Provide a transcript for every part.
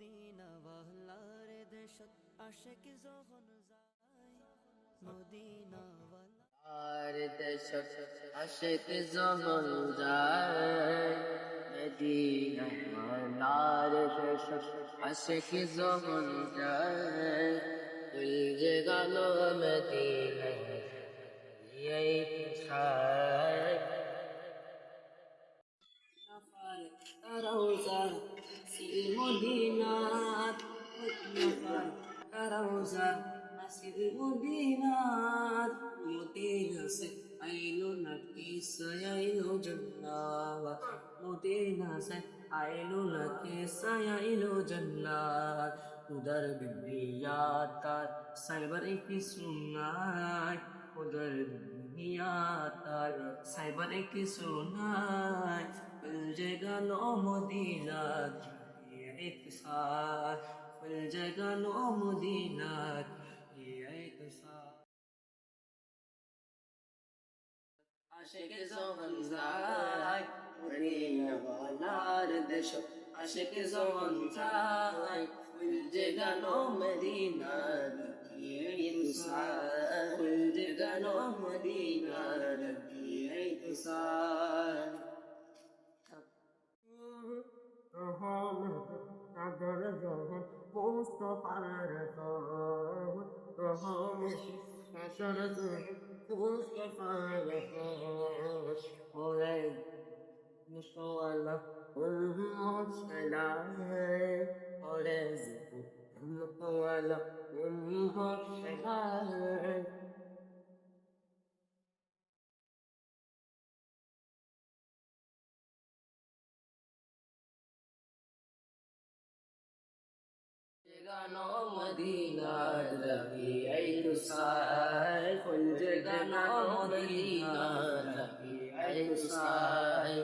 Medina ওয়ালার দেশত আশিক যখন যায় মদিনা আর দেশত আশিক যখন যায় মদিনা ওয়ালার দেশত আশিক যখন যায় দিল যে গেল মদিনায় এই সায় রওজা সিল মদিনাত নফর রওজা সিল মদিনাত মদিনা সে আইলো নাকি সায়াইলো জান্নাত মদিনা সে আইলো নাকি সায়াইলো জান্নাত উদার বিয়াতার সাইবার কি সুনাই উদার বিয়াতার সাইবার কি সুনাই فالجبل مدينات هي اتصال فالجبل مدينات هي اتصال عاشق زمن زاي مدينة ونار دشو عاشق زمن زاي فالجبل مدينات هي اتصال فالجبل مدينات هي اتصال সাগর যখন মুস্তফার সাগর মুস্তফার ওরে মুস্তওয়ালা সালাম ওরে মুস্তওয়ালা সালাম جگانو مدینہ ربی عید سائے کل جگانو مدینہ ربی عید سائے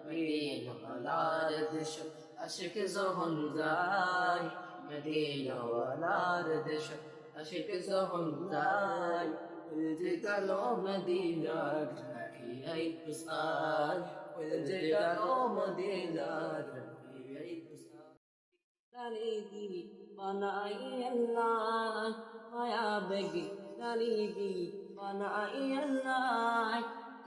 مدینہ والار دش عشق زہن زائے مدینہ والار دش عشق زہن زائے کل جگانو مدینہ ربی عید سائے کل جگانو مدینہ ربی عید سائے Dalidi panai Allah maya begi dalidi panai Allah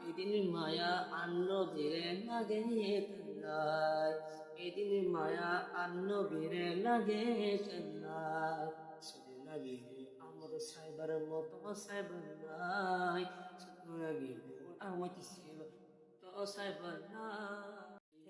idin maya anno bire lage tallai idin maya anno bire lage tallai sudilagi amr saibar moto saibar nai sudilagi amati saibar to saibar nai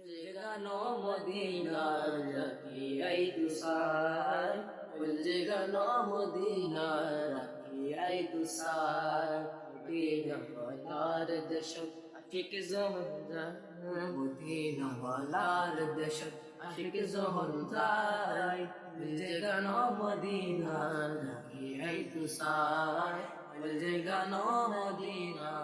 جگانو مدینہ رکی عید سائے کل جگانو مدینہ رکی عید سائے مدینہ والار دشت عشق زہن زائے مدینہ والار دشت عشق زہن زائے کل جگانو مدینہ رکی عید سائے کل جگانو مدینہ